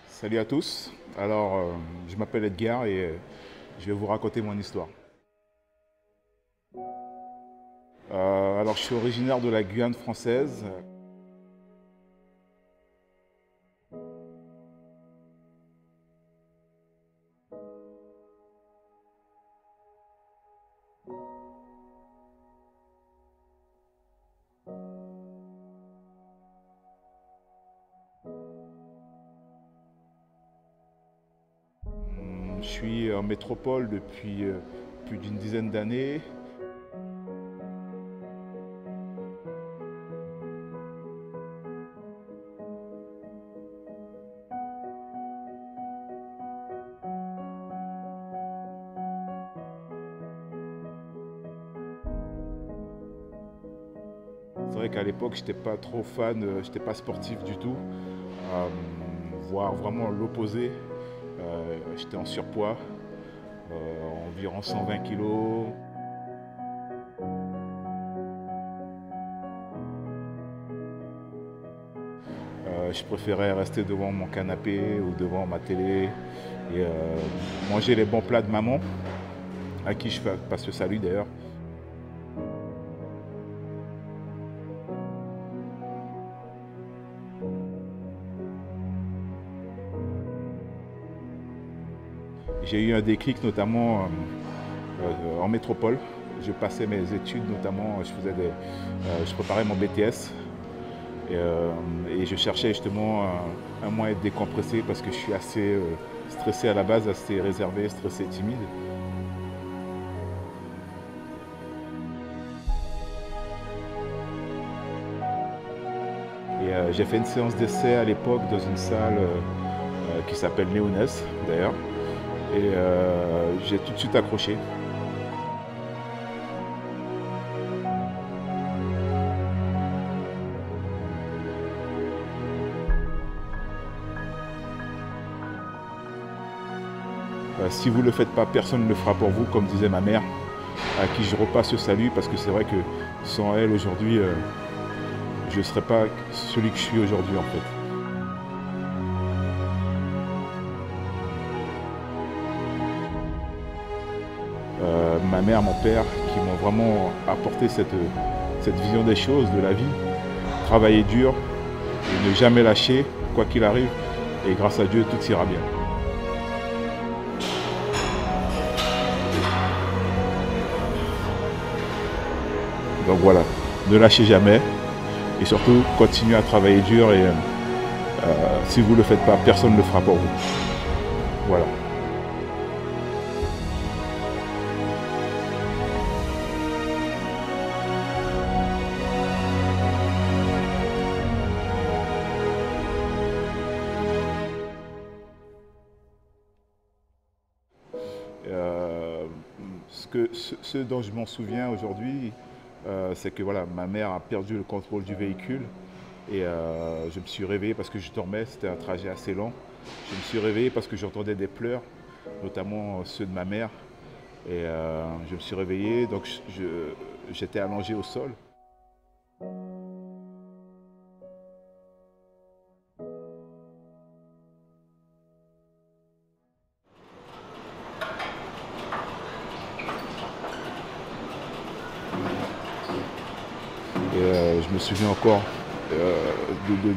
Salut à tous, alors je m'appelle Edgar et je vais vous raconter mon histoire. Alors je suis originaire de la Guyane française. Je suis en métropole depuis plus d'une dizaine d'années. C'est vrai qu'à l'époque, je n'étais pas trop fan, je n'étais pas sportif du tout, voire vraiment l'opposé. J'étais en surpoids, environ 120 kilos. Je préférais rester devant mon canapé ou devant ma télé et manger les bons plats de maman, à qui je passe le salut d'ailleurs. J'ai eu un déclic notamment en métropole. Je passais mes études, notamment je préparais mon BTS et je cherchais justement un moyen de décompresser parce que je suis assez stressé à la base, assez réservé, stressé, timide. Et j'ai fait une séance d'essai à l'époque dans une salle qui s'appelle Léonès d'ailleurs. Et j'ai tout de suite accroché. Si vous ne le faites pas, personne ne le fera pour vous, comme disait ma mère, à qui je repasse le salut, parce que c'est vrai que sans elle aujourd'hui, je ne serais pas celui que je suis aujourd'hui en fait. Ma mère, mon père, qui m'ont vraiment apporté cette vision des choses, de la vie. Travailler dur et ne jamais lâcher, quoi qu'il arrive. Et grâce à Dieu, tout ira bien. Donc voilà, ne lâchez jamais. Et surtout, continuez à travailler dur. Et si vous ne le faites pas, personne ne le fera pour vous. Voilà. Ce dont je m'en souviens aujourd'hui, c'est que voilà, ma mère a perdu le contrôle du véhicule et je me suis réveillé parce que je dormais, c'était un trajet assez long. Je me suis réveillé parce que j'entendais des pleurs, notamment ceux de ma mère. Et je me suis réveillé, donc j'étais allongé au sol. Et je me souviens encore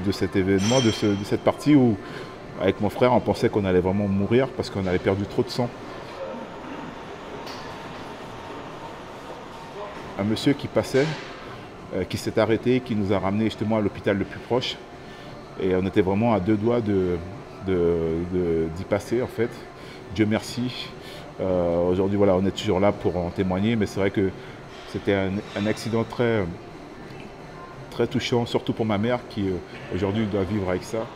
de cet événement, de cette partie où, avec mon frère, on pensait qu'on allait vraiment mourir parce qu'on avait perdu trop de sang. Un monsieur qui passait, qui s'est arrêté, qui nous a ramenés justement à l'hôpital le plus proche. Et on était vraiment à deux doigts d'y passer en fait. Dieu merci. Aujourd'hui, voilà, on est toujours là pour en témoigner, mais c'est vrai que c'était un accident très touchant, surtout pour ma mère qui aujourd'hui doit vivre avec ça.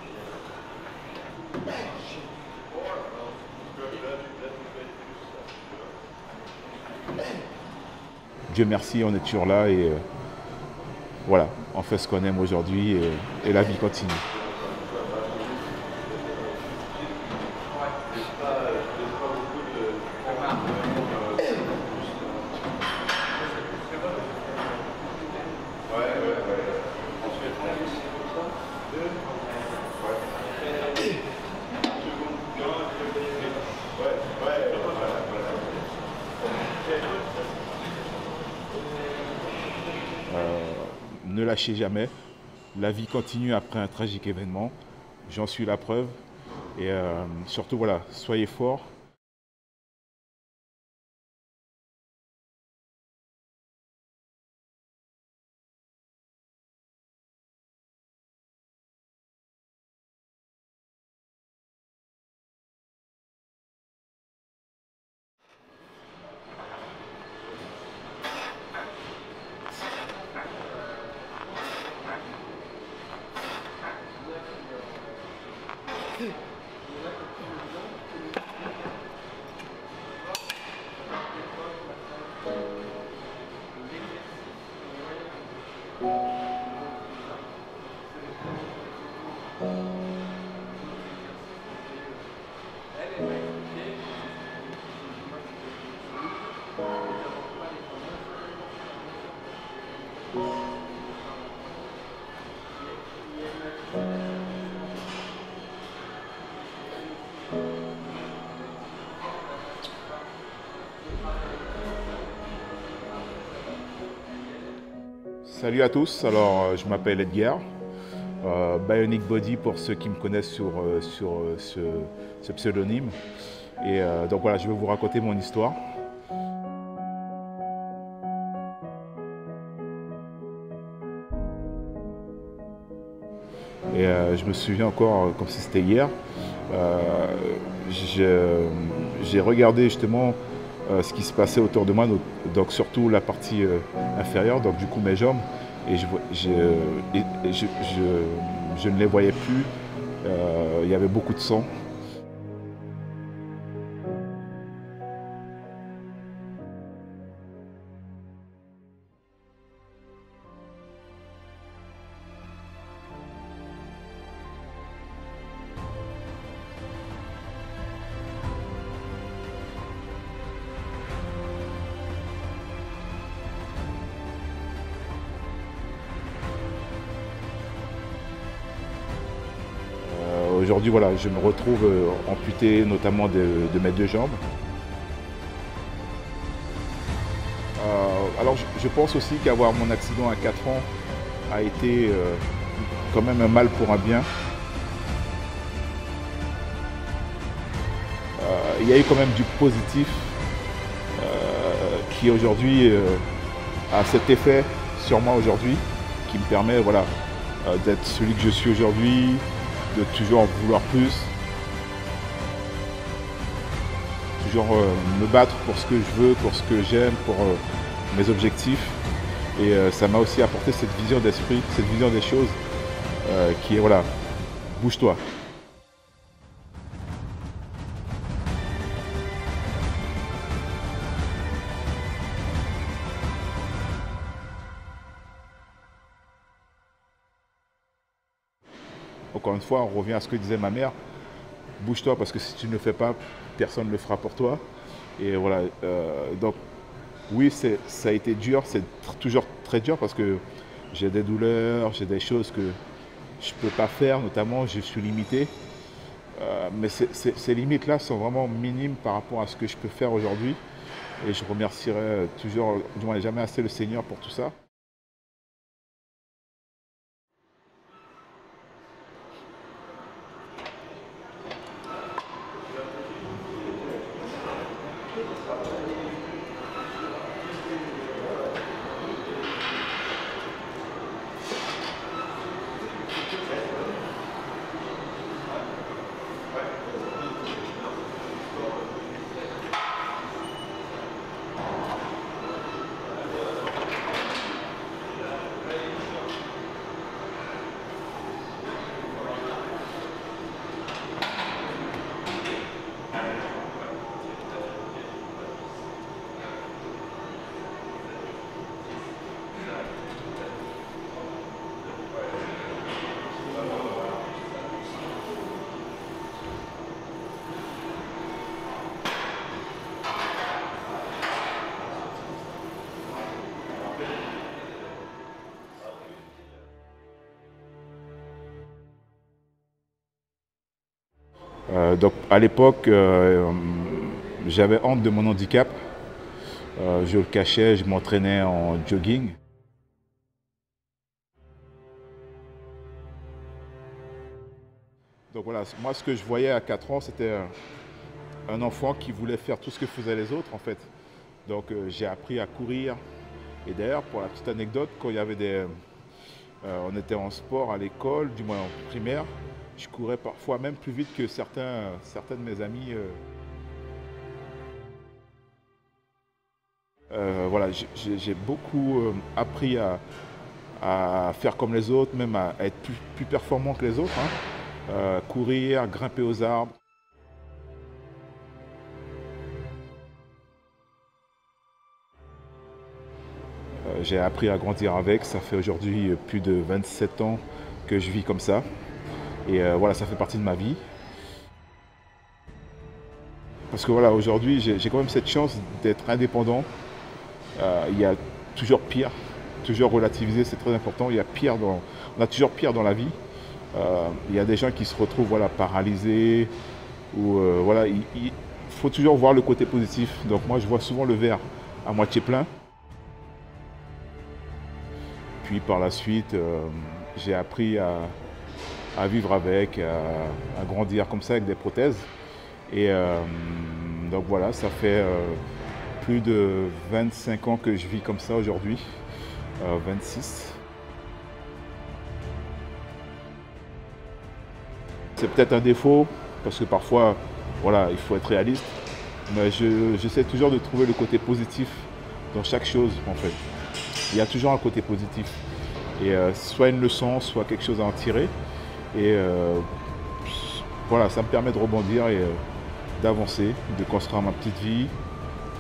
Dieu merci, on est toujours là et voilà, on fait ce qu'on aime aujourd'hui et la vie continue. Ne lâchez jamais, la vie continue après un tragique événement, j'en suis la preuve et surtout voilà, soyez forts. Salut à tous, alors je m'appelle Edgar, Bionic Body pour ceux qui me connaissent sur ce pseudonyme. Et donc voilà, je vais vous raconter mon histoire. Et je me souviens encore comme si c'était hier. J'ai regardé justement ce qui se passait autour de moi, donc surtout la partie inférieure, donc du coup mes jambes, et je ne les voyais plus, il y avait beaucoup de sang. Aujourd'hui, voilà, je me retrouve amputé notamment de mes deux jambes. Alors, je pense aussi qu'avoir mon accident à 4 ans a été quand même un mal pour un bien. Il y a eu quand même du positif qui aujourd'hui a cet effet sur moi aujourd'hui, qui me permet voilà, d'être celui que je suis aujourd'hui, de toujours vouloir plus, toujours me battre pour ce que je veux, pour ce que j'aime, pour mes objectifs. Et ça m'a aussi apporté cette vision d'esprit, cette vision des choses qui est voilà, bouge-toi. Encore une fois, on revient à ce que disait ma mère, bouge-toi parce que si tu ne le fais pas, personne ne le fera pour toi. Et voilà, donc oui, ça a été dur, c'est toujours très dur parce que j'ai des douleurs, j'ai des choses que je ne peux pas faire, notamment je suis limité. Mais ces limites-là sont vraiment minimes par rapport à ce que je peux faire aujourd'hui. Et je remercierai toujours, du moins jamais assez le Seigneur pour tout ça. Donc à l'époque, j'avais honte de mon handicap. Je le cachais, je m'entraînais en jogging. Donc voilà, moi ce que je voyais à 4 ans, c'était un enfant qui voulait faire tout ce que faisaient les autres en fait. Donc j'ai appris à courir. Et d'ailleurs, pour la petite anecdote, quand il y avait on était en sport à l'école, du moins en primaire, je courais parfois même plus vite que certains de mes amis. Voilà, j'ai beaucoup appris à faire comme les autres, même à être plus performant que les autres, hein. Courir, grimper aux arbres. J'ai appris à grandir avec. Ça fait aujourd'hui plus de 27 ans que je vis comme ça. Et voilà, ça fait partie de ma vie. Parce que voilà, aujourd'hui, j'ai quand même cette chance d'être indépendant. Il y a toujours pire, toujours relativiser, c'est très important. On a toujours pire dans la vie. Il y a des gens qui se retrouvent voilà, paralysés. Ou voilà, il faut toujours voir le côté positif. Donc moi, je vois souvent le verre à moitié plein. Puis par la suite, j'ai appris à vivre avec, à grandir comme ça avec des prothèses. Et donc voilà, ça fait plus de 25 ans que je vis comme ça aujourd'hui, 26. C'est peut-être un défaut, parce que parfois, voilà, il faut être réaliste, mais j'essaie toujours de trouver le côté positif dans chaque chose en fait. Il y a toujours un côté positif. Et soit une leçon, soit quelque chose à en tirer. Et voilà, ça me permet de rebondir et d'avancer, de construire ma petite vie.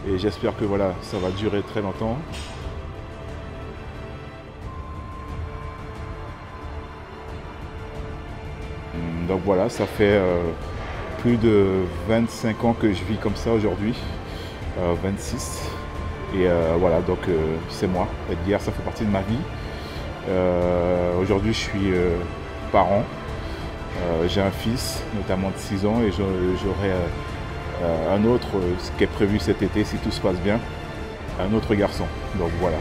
Et j'espère que voilà, ça va durer très longtemps. Donc voilà, ça fait plus de 25 ans que je vis comme ça aujourd'hui, 26. Et voilà, donc c'est moi. Edgar, ça fait partie de ma vie. Aujourd'hui, je suis parent. J'ai un fils, notamment de 6 ans, et j'aurai un autre, ce qui est prévu cet été, si tout se passe bien, un autre garçon. Donc voilà.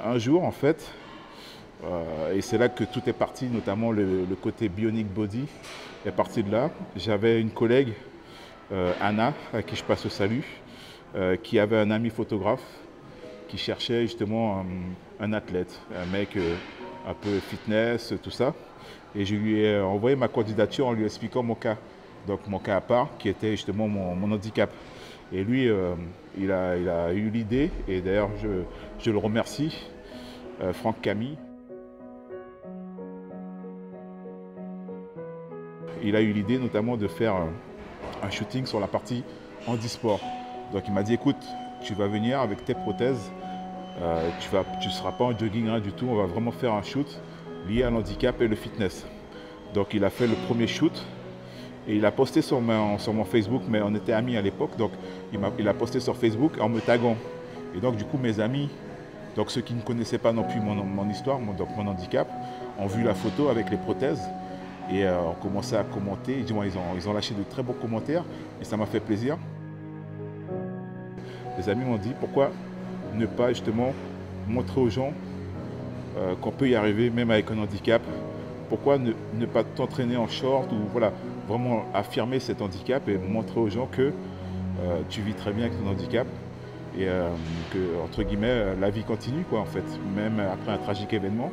Un jour, en fait, et c'est là que tout est parti, notamment le côté Bionic Body est parti de là. J'avais une collègue, Anna, à qui je passe le salut, qui avait un ami photographe qui cherchait justement un athlète, un mec un peu fitness, tout ça. Et je lui ai envoyé ma candidature en lui expliquant mon cas, donc mon cas à part, qui était justement mon handicap. Et lui, il a eu l'idée, et d'ailleurs je le remercie, Franck Camille. Il a eu l'idée notamment de faire un shooting sur la partie handisport. Donc il m'a dit, écoute, tu vas venir avec tes prothèses, tu ne seras pas en jogging, rien du tout, on va vraiment faire un shoot lié à l'handicap et le fitness. Donc il a fait le premier shoot et il a posté sur mon Facebook, mais on était amis à l'époque, donc il a posté sur Facebook en me taguant. Et donc du coup mes amis, donc ceux qui ne connaissaient pas non plus mon histoire, donc mon handicap, ont vu la photo avec les prothèses et ont commencé à commenter. Ils ont lâché de très beaux commentaires et ça m'a fait plaisir. Les amis m'ont dit pourquoi ne pas justement montrer aux gens qu'on peut y arriver même avec un handicap. Pourquoi ne pas t'entraîner en short ou voilà, vraiment affirmer cet handicap et montrer aux gens que tu vis très bien avec ton handicap. et que, entre guillemets, la vie continue, quoi, en fait, même après un tragique événement.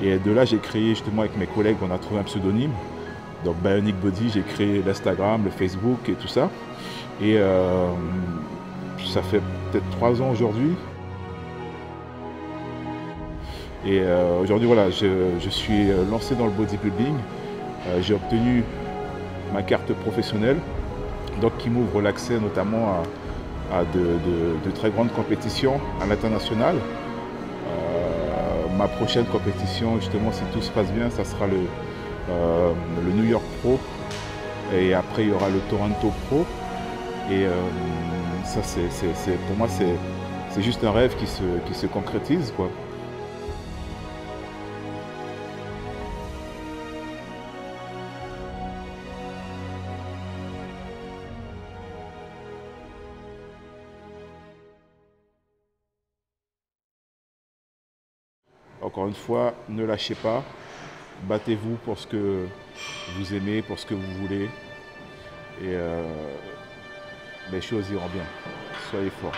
Et de là, j'ai créé justement avec mes collègues, on a trouvé un pseudonyme. Donc Bionic Body, j'ai créé l'Instagram, le Facebook et tout ça. Et ça fait peut-être 3 ans aujourd'hui. Et aujourd'hui, voilà, je suis lancé dans le bodybuilding. J'ai obtenu ma carte professionnelle, donc qui m'ouvre l'accès notamment à de très grandes compétitions à l'international. Ma prochaine compétition, justement, si tout se passe bien, ça sera le New York Pro. Et après, il y aura le Toronto Pro. Et ça, pour moi, c'est juste un rêve qui se concrétise, quoi. Encore une fois, ne lâchez pas, battez-vous pour ce que vous aimez, pour ce que vous voulez, et les choses iront bien. Soyez forts.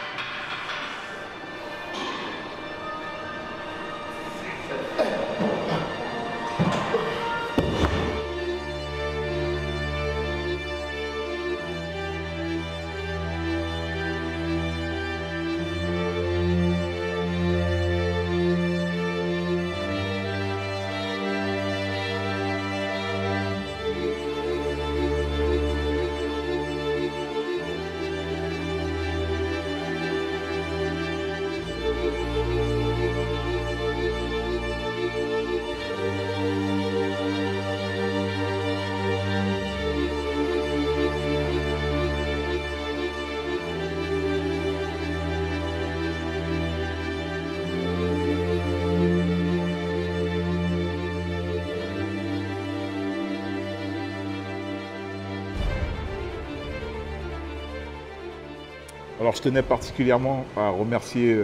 Alors je tenais particulièrement à remercier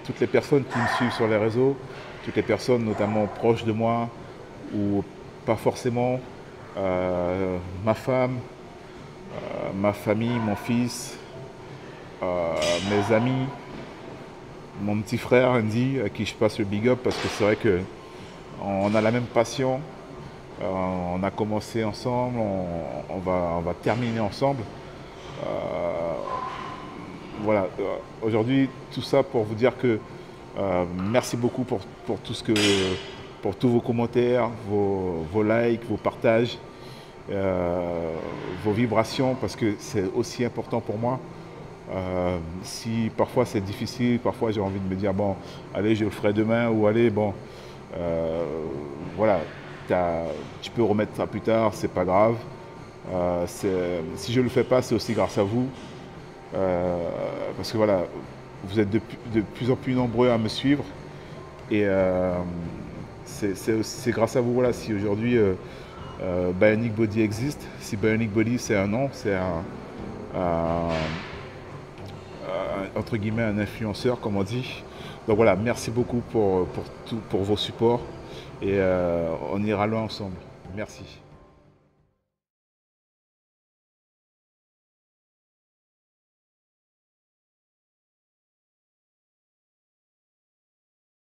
toutes les personnes qui me suivent sur les réseaux, toutes les personnes notamment proches de moi ou pas forcément, ma femme, ma famille, mon fils, mes amis, mon petit frère Andy, à qui je passe le big up parce que c'est vrai qu'on a la même passion, on a commencé ensemble, on va terminer ensemble. Voilà, aujourd'hui tout ça pour vous dire que merci beaucoup pour tous vos commentaires, vos likes, vos partages, vos vibrations, parce que c'est aussi important pour moi. Si parfois c'est difficile, parfois j'ai envie de me dire bon, allez, je le ferai demain, ou allez, bon, voilà, tu peux remettre ça plus tard, c'est pas grave. Si je ne le fais pas, c'est aussi grâce à vous. Parce que voilà, vous êtes de plus en plus nombreux à me suivre. Et c'est grâce à vous, voilà, si aujourd'hui Bionic Body existe. Si Bionic Body, c'est un nom, c'est entre guillemets un influenceur, comme on dit. Donc voilà, merci beaucoup pour vos supports. Et on ira loin ensemble. Merci.